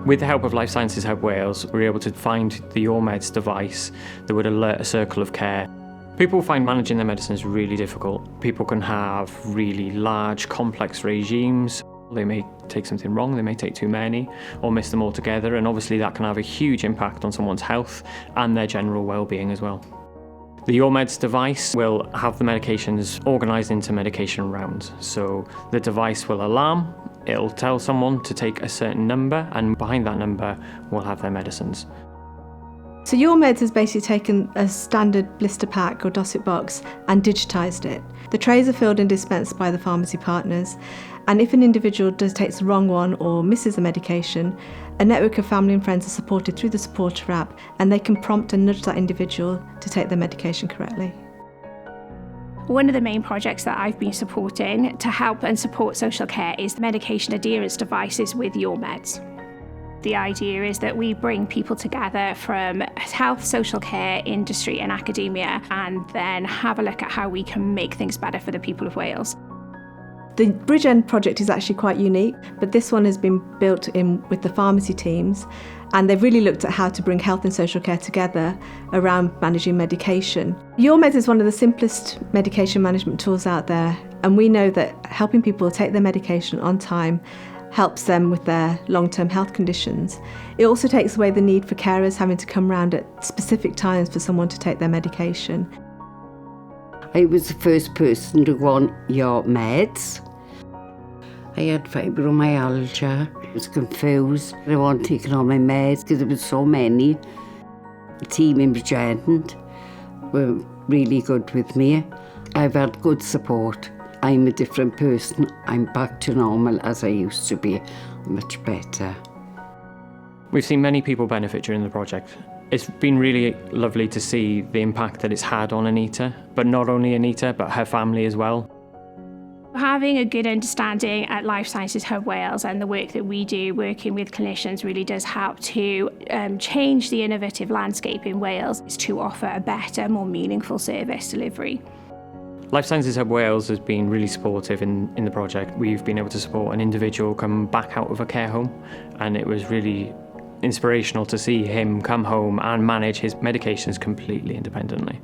With the help of Life Sciences Hub Wales, we were able to find the YourMeds device that would alert a circle of care. People find managing their medicines really difficult. People can have really large, complex regimes. They may take something wrong, they may take too many, or miss them altogether, and obviously that can have a huge impact on someone's health and their general well-being as well. The YourMeds device will have the medications organised into medication rounds. So the device will alarm, it'll tell someone to take a certain number, and behind that number will have their medicines. So YourMeds has basically taken a standard blister pack or dossier box and digitised it. The trays are filled and dispensed by the pharmacy partners, and if an individual takes the wrong one or misses a medication, a network of family and friends are supported through the supporter app, and they can prompt and nudge that individual to take their medication correctly. One of the main projects that I've been supporting to help and support social care is the medication adherence devices with YourMeds. The idea is that we bring people together from health, social care, industry and academia, and then have a look at how we can make things better for the people of Wales. The Bridge End project is actually quite unique, but this one has been built in with the pharmacy teams, and they've really looked at how to bring health and social care together around managing medication. YourMeds is one of the simplest medication management tools out there, and we know that helping people take their medication on time helps them with their long-term health conditions. It also takes away the need for carers having to come round at specific times for someone to take their medication. I was the first person to go on YourMeds. I had fibromyalgia. I was confused. I wasn't taking all my meds because there were so many. The team in Bridge End were really good with me. I've had good support. I'm a different person. I'm back to normal as I used to be, much better. We've seen many people benefit during the project. It's been really lovely to see the impact that it's had on Anita, but not only Anita, but her family as well. Having a good understanding at Life Sciences Hub Wales and the work that we do working with clinicians really does help to change the innovative landscape in Wales to offer a better, more meaningful service delivery. Life Sciences Hub Wales has been really supportive in the project. We've been able to support an individual come back out of a care home, and it was really inspirational to see him come home and manage his medications completely independently.